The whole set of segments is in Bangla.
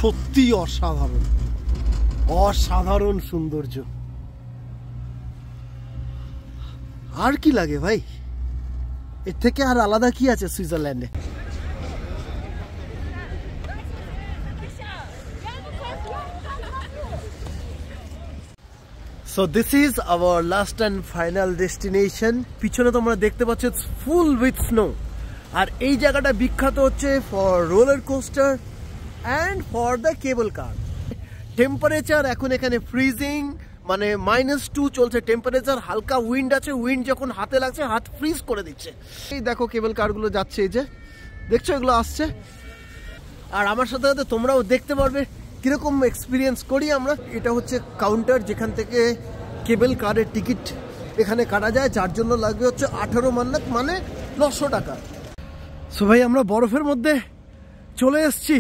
সত্যি অসাধারণ, অসাধারণ সৌন্দর্য। আর কি লাগে ভাই, এর থেকে আর আলাদা কি আছে সুইজারল্যান্ডে? So this is our last and final destination. পিছনে তোমরা দেখতে পাচ্ছ ফুল উইথ স্নো। আর এই জায়গাটা বিখ্যাত হচ্ছে for roller coaster and for the cable car. Temperature এখন এখানে ফ্রিজিং, মানে -2 চলছে টেম্পারেচার। হালকা উইন্ড আছে, উইন্ড যখন হাতে লাগছে হাত ফ্রিজ করে দিচ্ছে। এই দেখো কেবল কারগুলো যাচ্ছে, এই যে দেখছো এগুলো আসছে। আর আমার সাথে সাথে তোমরাও দেখতে পারবে কিরকম এক্সপিরিয়েন্স করি আমরা। এটা হচ্ছে কাউন্টার যেখান থেকে কেবল কারের টিকিট এখানে কাটা যায়, যার জন্য লাগবে হচ্ছে 18 মান্নাত, মানে 900 টাকা। সো ভাই আমরা বরফের মধ্যে চলে এসছি।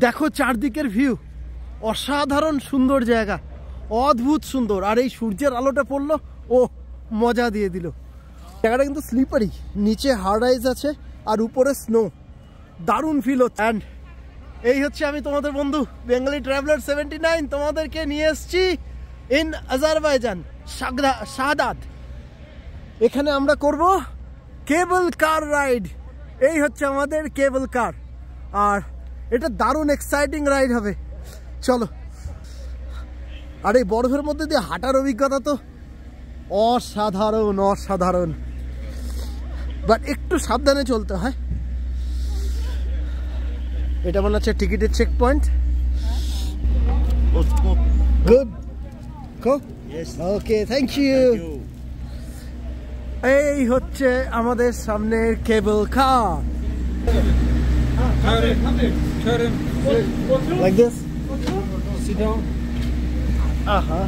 দেখো চারদিকের ভিউ, অসাধারণ সুন্দর জায়গা, অদ্ভুত সুন্দর। আর এই সূর্যের আলোটা পড়লো, ও মজা দিয়ে দিল। জায়গাটা কিন্তু স্লিপারি, নিচে হার্ড আইস আছে আর উপরে স্নো, দারুণ ফিল হচ্ছে। অ্যান্ড এই হচ্ছে আমি তোমাদের বন্ধু বেঙ্গলি ট্রাভেলার 79, তোমাদেরকে নিয়ে এসছি ইন আজারবাইজান শাহদাদ। এখানে আমরা করব কেবল কার রাইড। এই হচ্ছে আমাদের কেবল কার, আর এটা দারুণ এক্সাইটিং রাইড হবে। চলো। আর এই বরফের মধ্যে দিয়ে হাঁটার অভিজ্ঞতা তো অসাধারণ, অসাধারণ। বাট একটু সাবধানে চলতে হয়। এটা মনে হচ্ছে টিকিটের check point. Good, okay, thank you. এই হচ্ছে আমাদের সামনের কেবল কার। Like this? Sit down. Uh-huh.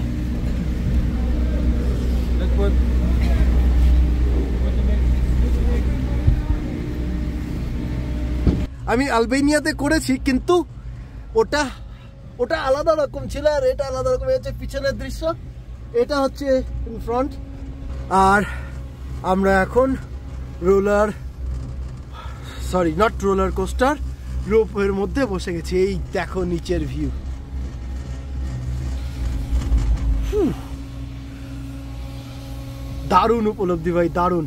Backward. আমি আলবেনিয়াতে করেছি, কিন্তু ওটা ওটা আলাদা রকম ছিল আর এটা আলাদা রকম। হচ্ছে পিছনের দৃশ্য, এটা হচ্ছে ইন ফ্রন্ট। আর আমরা এখন নট রোলার কোস্টার, রোপের মধ্যে বসে গেছি। এই দেখো নিচের ভিউ, দারুণ উপলব্ধি ভাই, দারুণ।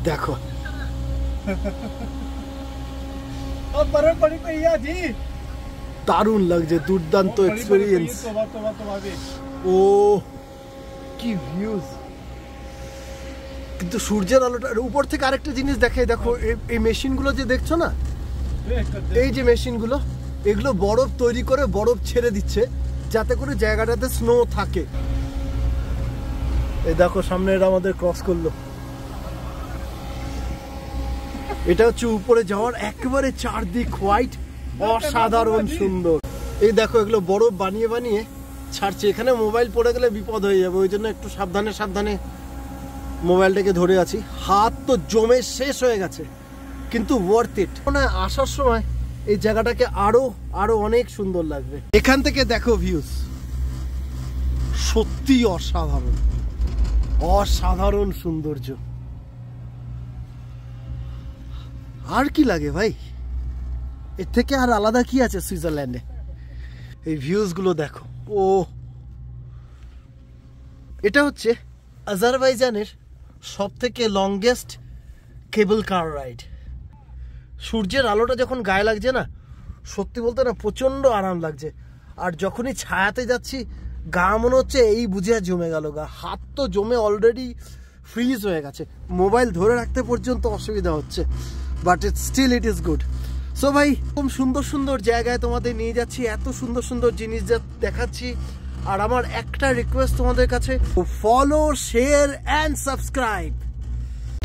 দেখো দারুণ লাগছে, দুর্দান্ত এক্সপেরিয়েন্স। ও কি ভিউজ! কিন্তু সূর্যের আলোটা উপর থেকে আরেকটা জিনিস দেখাই। দেখো এই মেশিনগুলো যে দেখছো না, এই যে মেশিনগুলো, এগুলো বরফ তৈরি করে বরফ ছেড়ে দিচ্ছে যাতে করে জায়গাটাতে স্নো থাকে। এই দেখো সামনে এটা আমাদের ক্রস করলো। এটা হচ্ছে উপরে যাওয়ার একেবারে চারদিক হোয়াইট, অসাধারণ সুন্দর। এই দেখো এগুলো বরফ বানিয়ে বানিয়ে ছাড়ছে। এখানে মোবাইল পড়ে গেলে বিপদ হয়ে যাবে, ওই জন্য একটু সাবধানে সাবধানে মোবাইলটাকে ধরে আছি। হাত তো জমে শেষ হয়ে গেছে, কিন্তু ওয়ার্থ ইট। মানে আসার সময় এই জায়গাটাকে আরো আরো অনেক সুন্দর লাগবে। এখান থেকে দেখো ভিউজ, সত্যি অসাধারণ, অসাধারণ সৌন্দর্য। আর কি লাগে ভাই, এর থেকে আর আলাদা কি আছে সুইজারল্যান্ডে? এই ভিউজ গুলো দেখো। ও এটা হচ্ছে আজারবাইজানের সব থেকে লংগেস্ট কেবল কার রাইড। সূর্যের আলোটা যখন গায়ে লাগছে না, সত্যি বলতে না প্রচন্ড আরাম লাগছে। আর যখনই ছায়াতে যাচ্ছি, গা মনে হচ্ছে এই বুঝে জমে গেল গা। হাত তো জমে অলরেডি ফ্রিজ হয়ে গেছে, মোবাইল ধরে রাখতে পর্যন্ত অসুবিধা হচ্ছে, but still it is good. So ভাই, খুব সুন্দর সুন্দর জায়গায় তোমাদের নিয়ে যাচ্ছি, এত সুন্দর সুন্দর জিনিস যা দেখাচ্ছি। আর আমার একটা রিকোয়েস্ট তোমাদের কাছে, ফলো, শেয়ার অ্যান্ড সাবস্ক্রাইব।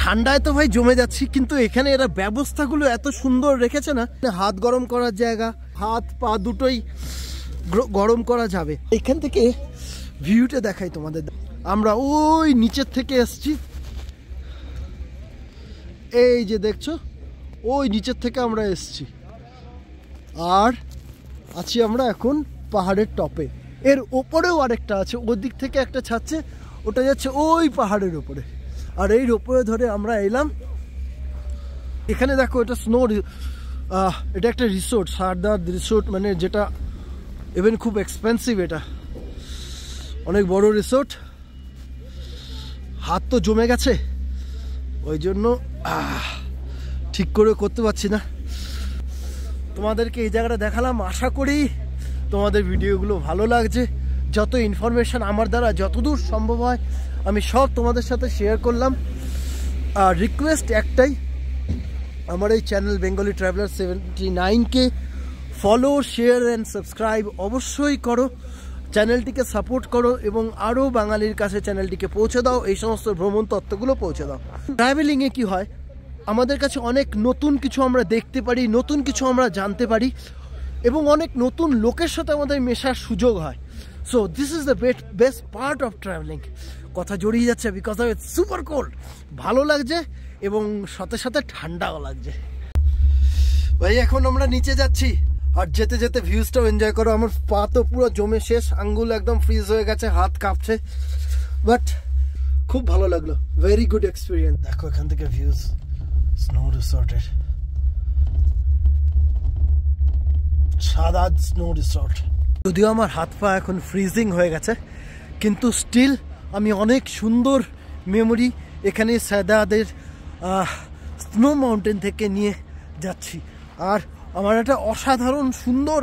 ঠান্ডায় তো ভাই জমে যাচ্ছি, কিন্তু এখানে এরা ব্যবস্থাগুলো এত সুন্দর রেখেছে না, হাত গরম করার জায়গা, হাত পা দুটোই গরম করা যাবে। এখান থেকে ভিউটা দেখাই তোমাদের। আমরা ওই নিচের থেকে এসছি, এই যে দেখছো, ওই নিচের থেকে আমরা এসছি। আর আছি আমরা এখন পাহাড়ের টপে। এর ওপরেও আরেকটা আছে, ওই দিক থেকে একটা ছাড়ছে, ওটা যাচ্ছে ওই পাহাড়ের ওপরে। আর এই রোপওয়ে ধরে আমরা এলাম এখানে দেখো এটা স্নো, এটা একটা রিসোর্ট, সারদার রিসোর্ট, মানে যেটা ইভেন খুব এক্সপেন্সিভ, এটা অনেক বড় রিসোর্ট। হাত তো জমে গেছে, ওই জন্য ঠিক করে করতে পারছি না। তোমাদেরকে এই জায়গাটা দেখালাম, আশা করি তোমাদের ভিডিওগুলো ভালো লাগছে। যত ইনফরমেশন আমার দ্বারা যতদূর সম্ভব হয় আমি সব তোমাদের সাথে শেয়ার করলাম। আর রিকোয়েস্ট একটাই, আমার এই চ্যানেল বেঙ্গলি ট্রাভেলার 79কে ফলো, শেয়ার অ্যান্ড সাবস্ক্রাইব অবশ্যই করো, চ্যানেলটিকে সাপোর্ট করো এবং আরও বাঙালির কাছে চ্যানেলটিকে পৌঁছে দাও, এই সমস্ত ভ্রমণ তত্ত্বগুলো পৌঁছে দাও। ট্রাভেলিংয়ে কি হয়, আমাদের কাছে অনেক নতুন কিছু আমরা দেখতে পারি, নতুন কিছু আমরা জানতে পারি এবং অনেক নতুন লোকের সাথে আমাদের মেশার সুযোগ হয়। So this is the best part of travelling. কথা জড়িয়ে যাচ্ছে because of its super cold, ভালো লাগছে এবং সাথে সাথে ঠান্ডাও লাগছে। ভাই এখন আমরা নিচে যাচ্ছি, আর যেতে যেতে ভিউজটাও এনজয় করো। আমার পা তো পুরো জমে শেষ, আঙ্গুল একদম ফ্রিজ হয়ে গেছে, হাত কাঁপছে, বাট খুব ভালো লাগলো, ভেরি গুড এক্সপিরিয়েন্স। দেখো এখান থেকে ভিউজ স্নো রিসর্টের, সাদা স্নো রিসর্ট। যদিও আমার হাত পা এখন ফ্রিজিং হয়ে গেছে, কিন্তু স্টিল আমি অনেক সুন্দর মেমোরি এখানে সাদাদের স্নো মাউন্টেন থেকে নিয়ে যাচ্ছি। আর আমার একটা অসাধারণ সুন্দর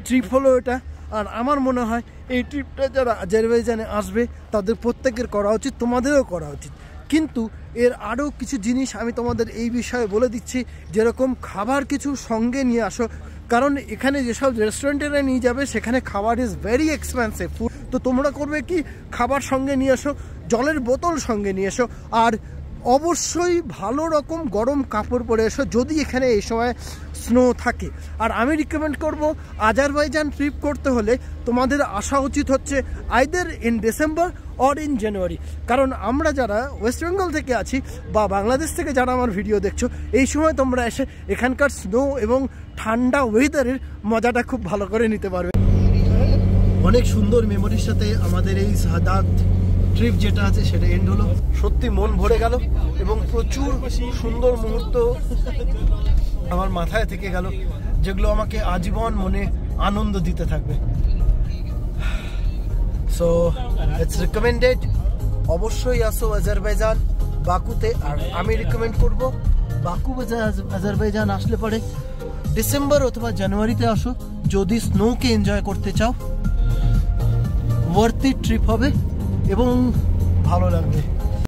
ট্রিপ হলো এটা। আর আমার মনে হয় এই ট্রিপটা যারা আজারবাইজানে আসবে তাদের প্রত্যেকের করা উচিত, তোমাদেরও করা উচিত। কিন্তু এর আরও কিছু জিনিস আমি তোমাদের এই বিষয়ে বলে দিচ্ছি, যেরকম খাবার কিছু সঙ্গে নিয়ে আসো, কারণ এখানে যেসব রেস্টুরেন্টেরা নিয়ে যাবে সেখানে খাবার ইজ ভেরি এক্সপেন্সিভ ফুড। তো তোমরা করবে কি, খাবার সঙ্গে নিয়ে এসো, জলের বোতল সঙ্গে নিয়ে এসো, আর অবশ্যই ভালো রকম গরম কাপড় পরে এসো যদি এখানে এই সময় স্নো থাকে। আর আমি রিকমেন্ড করব, আজারবাইজান ট্রিপ করতে হলে তোমাদের আসা উচিত হচ্ছে either in December or in January, কারণ আমরা যারা ওয়েস্ট বেঙ্গল থেকে আছি বা বাংলাদেশ থেকে যারা আমার ভিডিও দেখছো, এই সময় তোমরা এসে এখানকার স্নো এবং ঠান্ডা ওয়েদারের মজাটা খুব ভালো করে নিতে পারবে। অনেক সুন্দর মেমোরির সাথে আমাদের এই সাদাত ট্রিপ যেটা আছে সেটা এন্ড হলো। সত্যি মন ভরে গেল এবং প্রচুর সুন্দর মুহূর্ত আমার মাথায় থেকে গেল, যেগুলো আমাকে আজীবন মনে আনন্দ দিতে থাকবে। সো ইটস রিকমেন্ডেড, অবশ্যই আসো আজারবাইজান বাকুতে। আর আমি রিকমেন্ড করব বাকু আজারবাইজান আসলে পরে ডিসেম্বর অথবা জানুয়ারিতে আসো যদি স্নোকে এনজয় করতে চাও। ওয়ার্থ ইট ট্রিপ হবে এবং ভালো লাগবে।